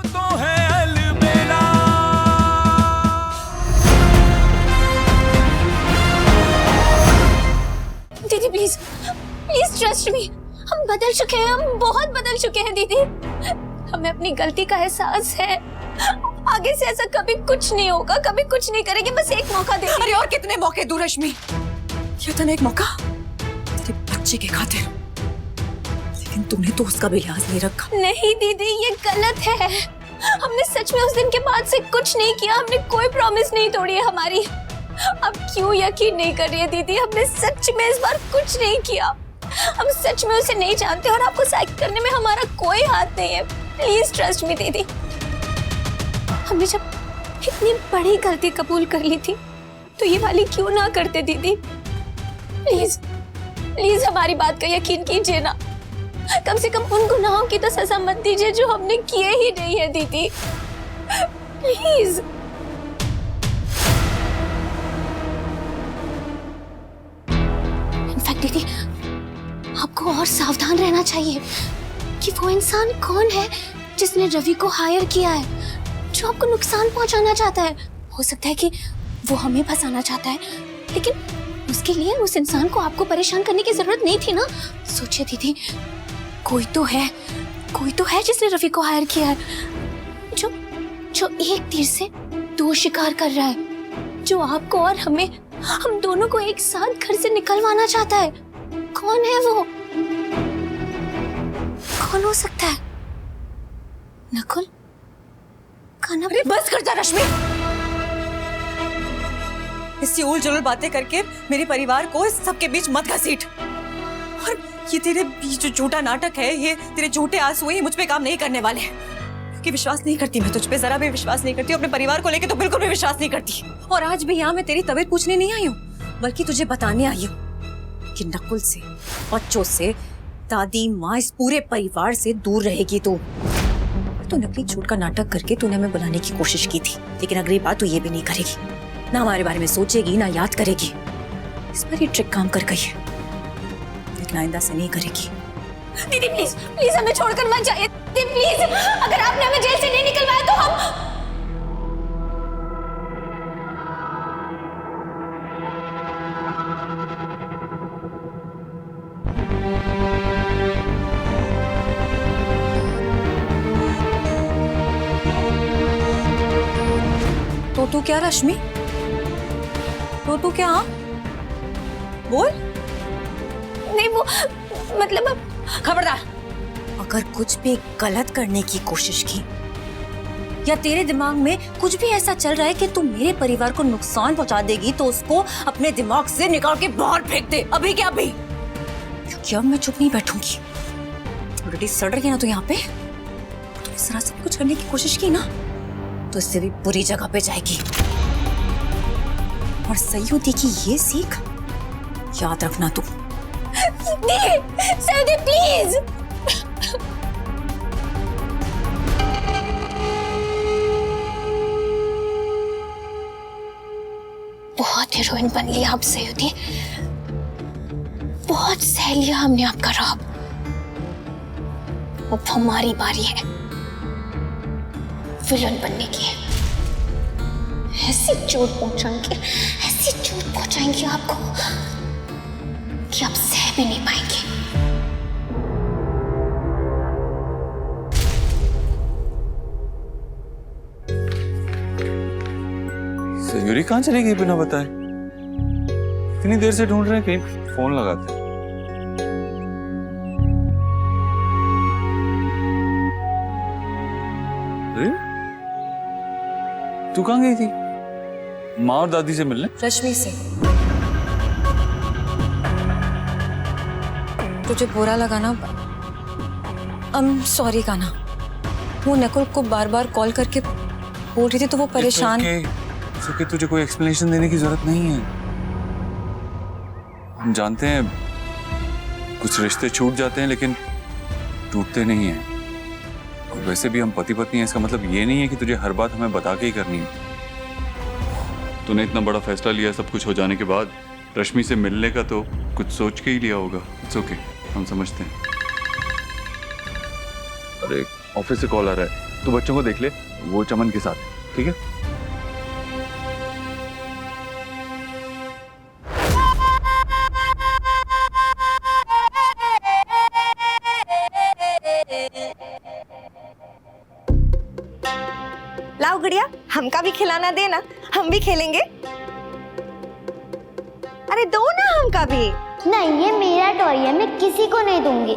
तो है अलबेला। दीदी प्लीज प्लीज ट्रस्ट मी, हम बदल चुके हैं, हम बहुत बदल चुके हैं दीदी। हमें अपनी गलती का एहसास है, आगे से ऐसा कभी कुछ नहीं होगा, कभी कुछ नहीं करेंगे, बस एक मौका दे। अरे और कितने मौके दूं रश्मि, ये था ना एक मौका तेरे बच्चे के खातिर, लेकिन तूने तो उसका भी लिहाज नहीं रखा। नहीं दीदी ये गलत है, हमने सच में उस दिन के बाद से कुछ नहीं किया, हमने कोई प्रॉमिस नहीं तोड़ी है हमारी। अब क्यों यकीन नहीं कर रही है दीदी, हमने सच में इस बार कुछ नहीं किया, हम सच में उसे नहीं जानते और आपको साइड करने में हमारा कोई हाथ नहीं है। प्लीज ट्रस्ट मी दीदी, हमने जब इतनी बड़ी गलती कबूल कर ली थी तो ये वाली क्यों ना करते दीदी। प्लीज प्लीज हमारी बात का यकीन कीजिए ना, कम से कम उन गुनाहों की तो सजा मत दीजिए जो हमने किए ही नहीं है दीदी, प्लीज। इनफैक्ट दीदी आपको और सावधान रहना चाहिए कि वो इंसान कौन है जिसने रवि को हायर किया है, जो आपको नुकसान पहुंचाना चाहता है। हो सकता है कि वो हमें फंसाना चाहता है, लेकिन उसके लिए उस इंसान को आपको परेशान करने की जरूरत नहीं थी ना। सोचिए दीदी, कोई तो है जिसने रवि को हायर किया है, जो एक तीर से दो शिकार कर रहा है, जो आपको और हम दोनों को एक साथ घर से निकलवाना चाहता है। कौन है वो? कौन हो सकता है? नकुल? कान्हा? अरे बस कर जा रश्मि, इससे उल जुलूल बातें करके मेरे परिवार को इस सबके बीच मत घसीट। और ये तेरे बीच जो झूठा नाटक है, ये तेरे झूठे आंसू ही मुझ पे काम नहीं करने वाले, क्योंकि विश्वास नहीं करती मैं तुझ पे, जरा भी विश्वास नहीं करती, अपने परिवार को लेके तो बिल्कुल भी विश्वास नहीं करती। और आज भी यहाँ मैं तेरी तबीयत पूछने नहीं आई हूँ, बल्कि तुझे बताने आई हूँ कि नकुल से, बच्चों से, दादी माँ, इस पूरे परिवार से दूर रहेगी तू। तो नकली झूठ का नाटक करके तूने हमें बुलाने की कोशिश की थी, लेकिन अगली बार तू ये भी नहीं करेगी, ना हमारे बारे में सोचेगी, ना याद करेगी। इस पर ये ट्रिक काम कर गई है, लेकिन आइंदा से नहीं करेगी। दीदी प्लीज प्लीज हमें छोड़कर मत जाइए दीदी प्लीज, अगर आपने हमें जेल से नहीं निकलवाया तो हम। तो तू क्या रश्मि, तो तू क्या? बोल। नहीं वो मतलब खबरदार, अगर कुछ भी गलत करने की कोशिश की या तेरे दिमाग में कुछ भी ऐसा चल रहा है कि तू मेरे परिवार को नुकसान पहुंचा देगी, तो उसको अपने दिमाग से निकाल के बाहर फेंक दे, अभी क्या अभी, क्योंकि अब मैं चुप नहीं बैठूंगी। ऑलरेडी सड़ रही है ना तो यहाँ पे, तूने जरा सा कुछ करने की कोशिश की ना तो इससे भी बुरी जगह पे जाएगी। और सयुदी की ये सीख याद रखना तू। सयुदी प्लीज। बहुत हीरोइन बन लिया आप सयुदी, बहुत सह लिया हमने आपका रौब, अब हमारी बारी है विलन बनने की। ऐसी चोट पहुंचाएंगे आपको कि आप सह भी नहीं पाएंगे। सयूरी कहाँ चली गई बिना बताए? इतनी देर से ढूंढ रहे हैं, कहीं फोन लगाते हैं। तू कहाँ गई थी? माँ और दादी से मिलने? रश्मि से। तुझे बुरा लगा ना? सॉरी कान्हा, वो नकुल को बार बार कॉल करके बोल रही थी तो वो परेशान। कि तुझे कोई एक्सप्लेनेशन देने की जरूरत नहीं है। हम जानते हैं कुछ रिश्ते छूट जाते हैं लेकिन टूटते नहीं हैं। और वैसे भी हम पति पत्नी हैं, इसका मतलब ये नहीं है कि तुझे हर बात हमें बता के ही करनी है। तूने इतना बड़ा फैसला लिया सब कुछ हो जाने के बाद, रश्मि से मिलने का तो कुछ सोच के ही लिया होगा। इट्स ओके, हम समझते हैं। अरे ऑफिस से कॉल आ रहा है, तू बच्चों को देख ले, वो चमन के साथ है, ठीक है? लाओ गुड़िया, हमका भी खिलाना देना, हम भी खेलेंगे। अरे दो ना हमका भी। नहीं, ये मेरा टॉय है, मैं किसी को नहीं दूंगी।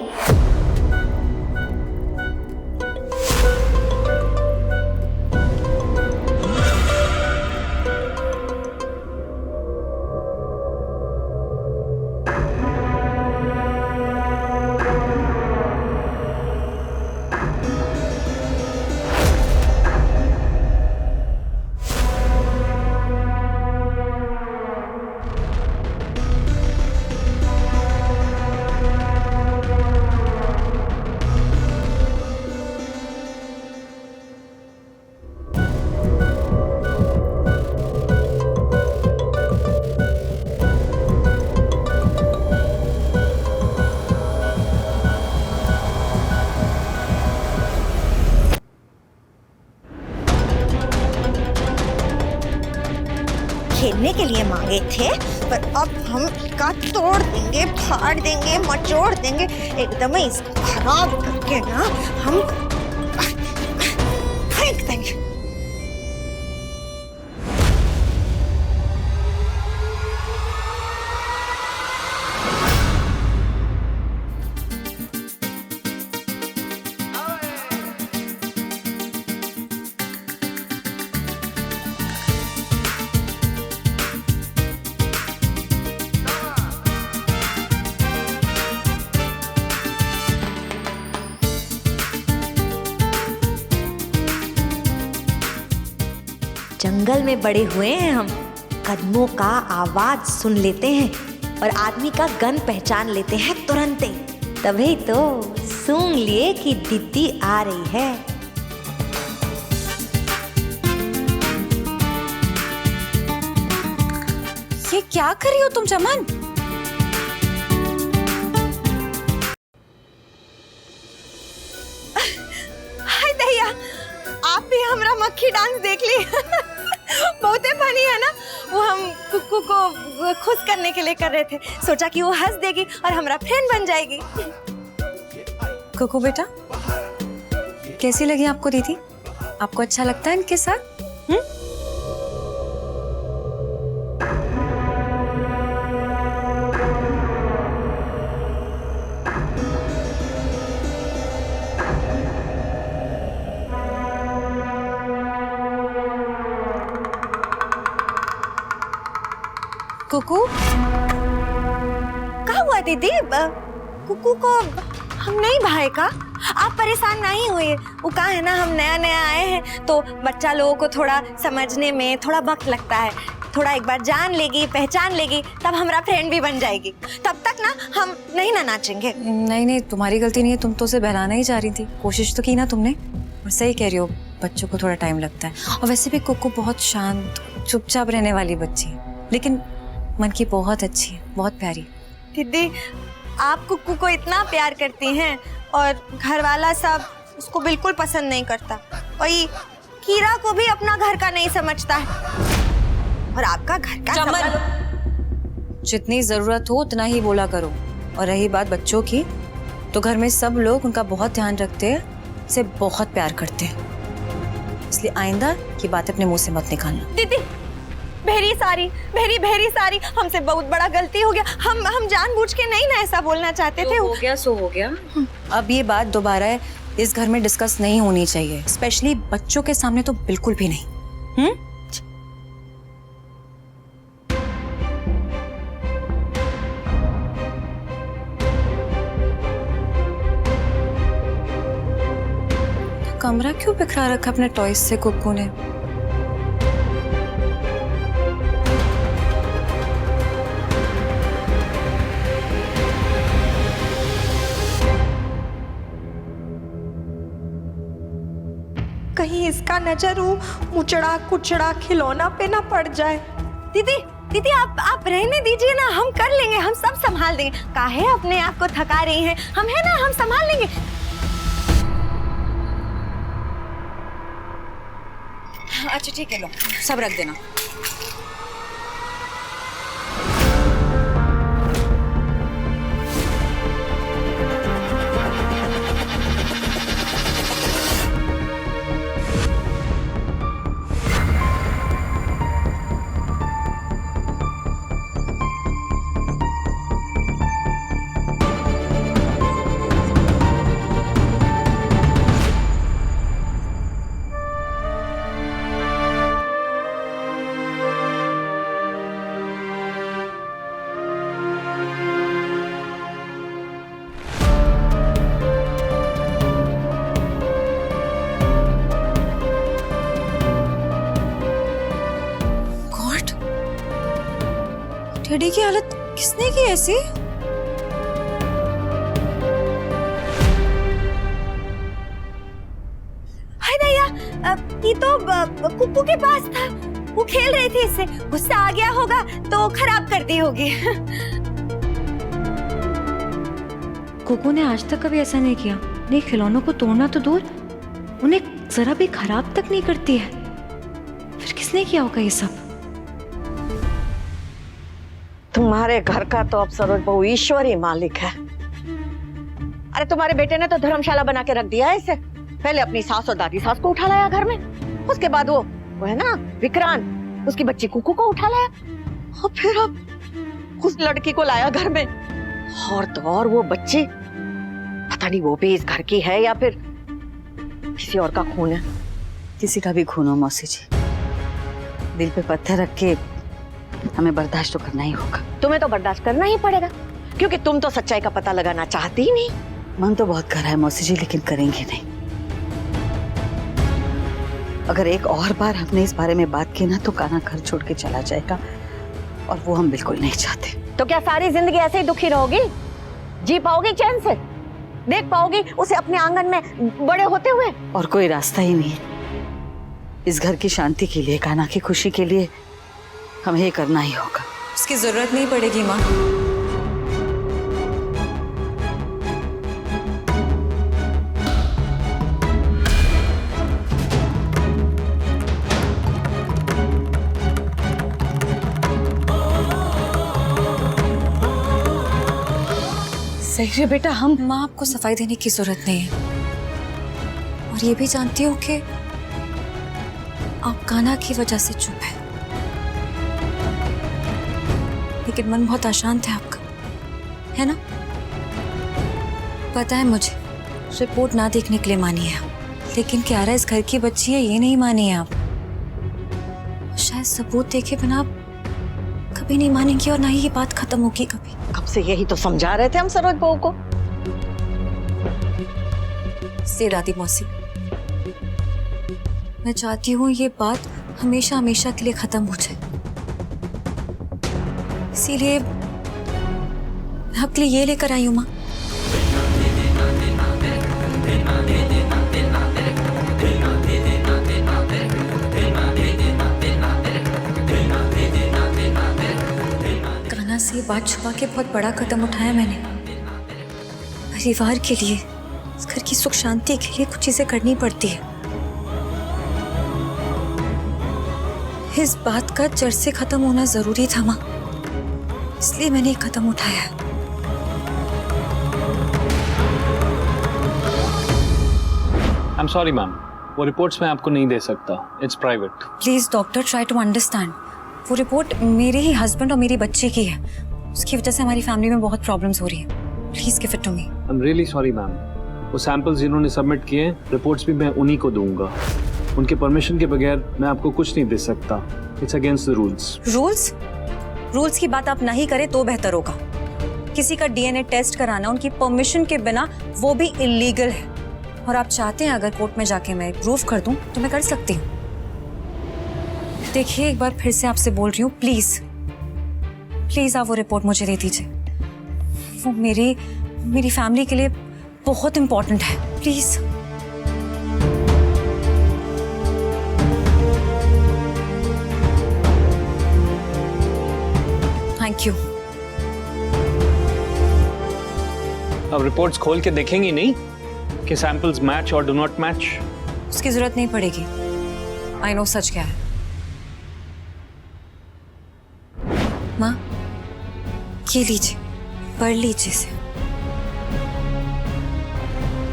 खेलने के लिए मांगे थे, पर अब हम इसका तोड़ देंगे, फाड़ देंगे, मचोड़ देंगे, एकदम ही इसको खराब करके ना हम फेंक देंगे। जंगल में बड़े हुए हैं हम, कदमों का आवाज सुन लेते हैं और आदमी का गंध पहचान लेते हैं तुरंत ही। तभी तो सूंघ लिए कि दीदी आ रही है। ये क्या कर रही हो तुम चमन? हाय दैया, आप भी हमरा मक्खी डांस देख ली। बहुत ही फनी है ना। वो हम कुक्कू को खुश करने के लिए कर रहे थे, सोचा कि वो हंस देगी और हमारा फ्रेंड बन जाएगी। कुकू बेटा, कैसी लगी आपको दीदी? आपको अच्छा लगता है इनके साथ? कुकू, क्या हुआ दीदी? कुक्कू को हम नहीं भाए का? आप परेशान नहीं हुए। वो कहा है ना, हम नया नया आए हैं तो बच्चा लोगों को थोड़ा समझने में थोड़ा वक्त लगता है। थोड़ा एक बार जान लेगी, पहचान लेगी, तब हमारा फ्रेंड भी बन जाएगी। तब तक ना हम नहीं ना नाचेंगे। नहीं नहीं, तुम्हारी गलती नहीं है, तुम तो उसे बहलाना ही चाह रही थी। कोशिश तो की ना तुमने। और सही कह रही हो, बच्चों को थोड़ा टाइम लगता है। और वैसे भी कुकू बहुत शांत, चुपचाप रहने वाली बच्ची है, लेकिन मन की बहुत अच्छी है, बहुत प्यारी। दीदी, आप कुक्कू को इतना प्यार करती हैं और घर वाला सब उसको बिल्कुल पसंद नहीं करता, और ये कीरा को भी अपना घर का नहीं समझता है, और आपका घर का चमन, जितनी जरूरत हो उतना ही बोला करो। और रही बात बच्चों की, तो घर में सब लोग उनका बहुत ध्यान रखते हैं, उसे बहुत प्यार करते हैं, इसलिए आइंदा ये बात अपने मुंह से मत निकालना। दीदी, भेरी सारी हमसे बहुत बड़ा गलती हो गया। हम जानबूझ के नहीं ना ऐसा बोलना चाहते थे। हो गया सो हो गया। अब ये बात दोबारा इस घर में डिस्कस नहीं होनी चाहिए, स्पेशली बच्चों के सामने तो बिल्कुल भी नहीं। कमरा क्यों बिखरा रखा अपने टॉयज से कुक्कू ने? कहीं इसका नजर मुचड़ा कुचड़ा खिलौना पे ना पड़ जाए। दीदी आप रहने दीजिए ना, हम कर लेंगे, हम सब संभाल देंगे। काहे अपने आप को थका रही हैं? हम है ना, हम संभाल लेंगे। अच्छा ठीक है, लो सब रख देना। डैडी की हालत किसने की ऐसी? हाय दया, ये तो कुकू के पास था। वो खेल रही थी इससे, गुस्सा आ गया होगा तो खराब कर दी होगी। कुकू ने आज तक कभी ऐसा नहीं किया। नहीं, खिलौनों को तोड़ना तो दूर, उन्हें जरा भी खराब तक नहीं करती है। फिर किसने किया होगा ये सब? तुम्हारे घर का तो अब सरोज बहू ईश्वर ही मालिक है। अरे तुम्हारे बेटे ने तो धर्मशाला बना के रख दिया है इसे। पहले अपनी सास और दादी सास को उठा लाया घर में, उसके बाद वो है ना विक्रांत, उसकी बच्ची कुकू को उठा लाया, और फिर अब उस लड़की को लाया घर में। और तो और वो बच्ची, पता नहीं वो भी इस घर की है या फिर किसी और का खून है। किसी का भी खून हो मौसी जी, दिल पे पत्थर रख के हमें बर्दाश्त तो करना ही होगा। तुम्हें तो बर्दाश्त करना ही पड़ेगा, क्योंकि तुम तो सच्चाई का पता लगाना चाहती ही नहीं। मन तो बहुत कर रहा है मौसी जी, लेकिन करेंगे नहीं। अगर एक और बार हमने इस बारे में बात की ना तो कान्हा घर छोड़ के चला जाएगा, और वो हम बिल्कुल नहीं चाहते। तो क्या सारी जिंदगी ऐसे ही दुखी रहोगी? जी पाओगी चैन से? देख पाओगी उसे अपने आंगन में बड़े होते हुए? और कोई रास्ता ही नहीं है। इस घर की शांति के लिए, कान्हा की खुशी के लिए हमें ये करना ही होगा। उसकी जरूरत नहीं पड़ेगी माँ। सही है बेटा, हम माँ आपको सफाई देने की जरूरत नहीं है, और ये भी जानती हूँ कि आप कान्हा की वजह से चुप है, लेकिन मन बहुत अशांत है आपका, है ना? पता है मुझे, रिपोर्ट ना देखने के लिए मानी है आप, लेकिन क्यारा इस घर की बच्ची है ये नहीं मानी है आप। शायद सबूत देखे बिना आप कभी नहीं मानेंगी, और ना ही ये बात खत्म होगी कभी। कब से यही तो समझा रहे थे हम सरोज बहू को। से दादी मौसी, मैं चाहती हूँ ये बात हमेशा हमेशा के लिए खत्म हो जाए, इसीलिए मैं आपके लिए ये लेकर आई हूँ माँ। कान्हा से ये बात छुपा के बहुत बड़ा कदम उठाया मैंने। परिवार के लिए, इस घर की सुख शांति के लिए कुछ चीजें करनी पड़ती है। इस बात का जड़ से खत्म होना जरूरी था माँ, इसलिए मैंने एक कदम उठाया है। आई एम सॉरी मैम, वो रिपोर्ट्स मैं आपको नहीं दे सकता, it's private. Please doctor, try to understand. वो रिपोर्ट मेरे ही हस्बैंड और मेरी बच्ची की है, उसकी वजह से हमारी फैमिली में बहुत प्रॉब्लम्स हो रही है। Please give it to me. I am really sorry ma'am, वो सैंपल्स जिन्होंने सबमिट किए हैं, रिपोर्ट्स भी मैं उन्हीं को दूंगा। उनके परमिशन के बगैर मैं आपको कुछ नहीं दे सकता, it's against the rules. Rules? Rules की बात आप नहीं करें तो बेहतर होगा। किसी का डीएनए टेस्ट कराना उनकी परमिशन के बिना, वो भी इलीगल है। और आप चाहते हैं अगर कोर्ट में जाके मैं प्रूफ कर दूं तो मैं कर सकती हूँ। देखिए, एक बार फिर से आपसे बोल रही हूँ, प्लीज प्लीज आप वो रिपोर्ट मुझे दे दीजिए। वो मेरी फैमिली के लिए बहुत इंपॉर्टेंट है, प्लीज। Thank you. अब रिपोर्ट्स खोल के देखेंगी नहीं कि सैंपल्स मैच और डू नॉट मैच? उसकी जरूरत नहीं पड़ेगी। आई नो सच क्या है। माँ, ये लीजिए, पढ़ लीजिए इसे।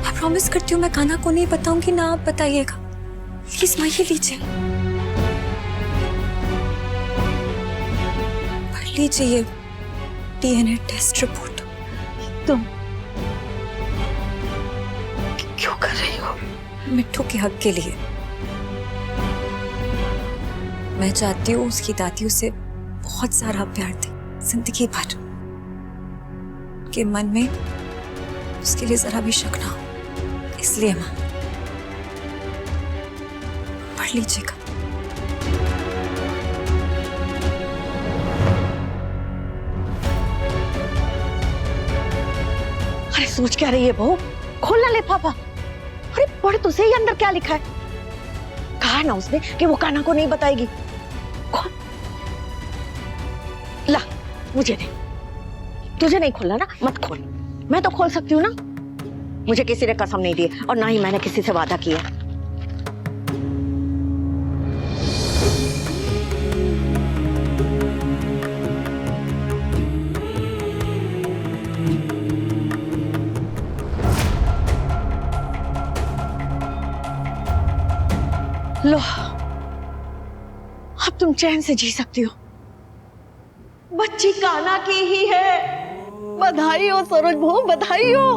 मैं प्रॉमिस करती हूँ मैं कान्हा को नहीं बताऊंगी, ना आप बताइएगा। प्लीज माँ, ये लीजिए, पढ़ लीजिए ये डीएनए टेस्ट रिपोर्ट। तुम क्यों कर रही हो? मिट्टू के हक के लिए। मैं चाहती हूँ उसकी दादी उसे बहुत सारा प्यार दे, जिंदगी भर, के मन में उसके लिए जरा भी शक ना हो। इसलिए माँ, पढ़ लीजिएगा। अरे सोच क्या रही है बहू? खोलना लिफाफा। अरे पढ़ तो सही अंदर क्या लिखा है। कहा ना उसने कि वो कान्हा को नहीं बताएगी। खोल। ला, मुझे दे। तुझे नहीं खोलना ना, मत खोल। मैं तो खोल सकती हूँ ना। मुझे किसी ने कसम नहीं दी और ना ही मैंने किसी से वादा किया। लो, अब तुम चैन से जी सकती हो। बच्ची कान्हा की ही है। बधाई हो सरोज बहू, बधाई हो।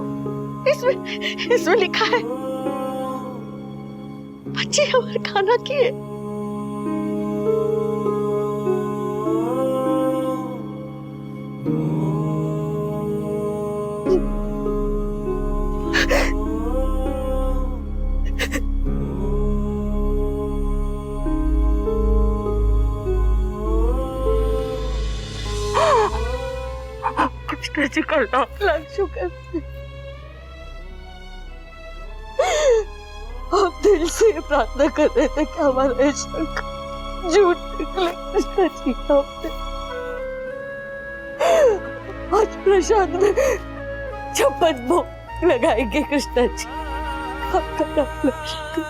इसमें लिखा है बच्ची हमारे कान्हा की है। जी का लाख शुक्र। हम दिल से प्रार्थना कर रहे थे कि हमारा ये शक झूठ निकले। कृष्णा जी हमने आज प्रसाद में शपथ भोग लगाएंगे। कृष्णा जी आपका नाम लक्ष्मी।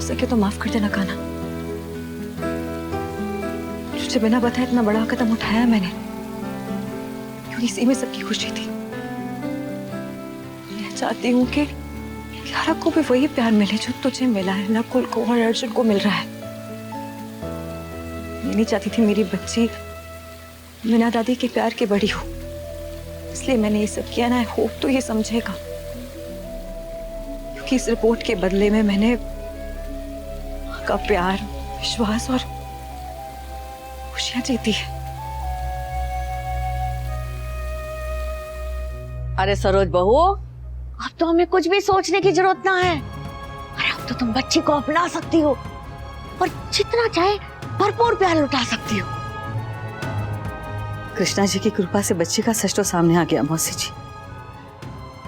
सके तो माफ कर देना कान्हा। तुझे बिना बताए इतना बड़ा कदम उठाया मैंने, क्योंकि इसी में सबकी खुशी थी। मैं चाहती हूँ कि क्लारा को भी वही प्यार मिले जो तुझे मिला है, नकुल को और अर्जुन को मिल रहा है। मैं नहीं चाहती थी मेरी बच्ची मीना दादी के प्यार के बड़ी हो, इसलिए मैंने ये सब किया ना। आई होप तो ये समझेगा, क्योंकि इस रिपोर्ट के बदले में मैंने का प्यार, विश्वास और खुशियां जीती है। अरे सरोज बहू, अब तो हमें कुछ भी सोचने की जरूरत ना है। अरे अब तो तुम बच्ची को अपना सकती हो और जितना चाहे भरपूर प्यार लुटा सकती हो। कृष्णा जी की कृपा से बच्ची का सच तो सामने आ गया मौसी जी,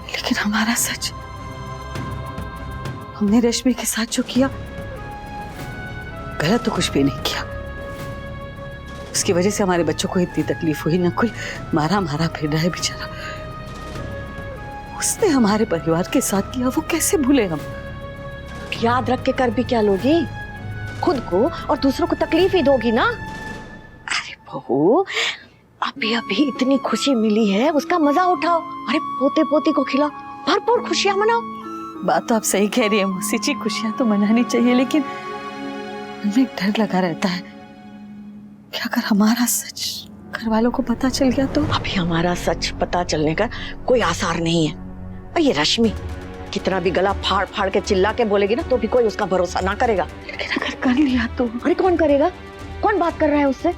लेकिन हमारा सच, हमने रश्मि के साथ जो किया गलत तो कुछ भी नहीं किया। उसकी वजह से हमारे बच्चों को इतनी तकलीफ हुई। नकुल मारा मारा फिर रहा है बेचारा। उसने हमारे परिवार के साथ किया, वो कैसे भूले हम। याद रख के कर भी क्या लोगी? खुद को और दूसरों को तकलीफ ही दोगी ना। अरे बहू, अभी अभी इतनी खुशी मिली है, उसका मजा उठाओ। अरे पोते पोती को खिलाओ, भरपूर खुशियां मनाओ। बात तो आप सही कह रही है मौसी जी, खुशियां तो मनानी चाहिए, लेकिन हमें डर लगा रहता है कि अगर हमारा सच घर वालों को पता चल गया तो। अभी हमारा सच पता चलने का कोई आसार नहीं है। और ये रश्मि कितना भी गला फाड़ फाड़ के चिल्ला के बोलेगी ना, तो भी कोई उसका भरोसा ना करेगा। लेकिन अगर कर लिया तो? अरे कौन करेगा? कौन बात कर रहा है उससे?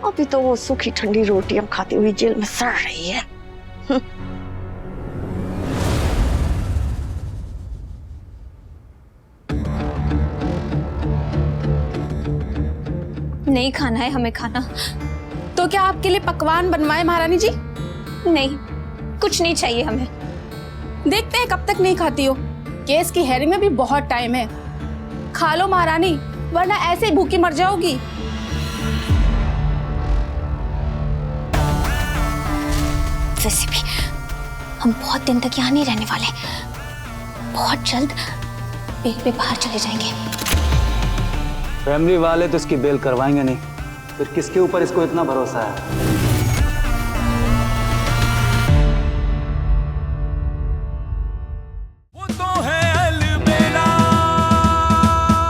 अभी तो वो सूखी ठंडी रोटियां खाती हुई जेल में सड़ रही है। नहीं खाना है हमें खाना। तो क्या आपके लिए पकवान बनवाए महारानी जी? नहीं, कुछ नहीं चाहिए हमें। देखते हैं कब तक नहीं खाती हो। केस की हेयरिंग में भी बहुत टाइम है। खा लो महारानी, वरना ऐसे ही भूखी मर जाओगी। वैसे भी हम बहुत दिन तक यहाँ नहीं रहने वाले, बहुत जल्द बेल पे बाहर चले जाएंगे। फैमिली वाले तो इसकी बेल करवाएंगे नहीं, फिर किसके ऊपर इसको इतना भरोसा है?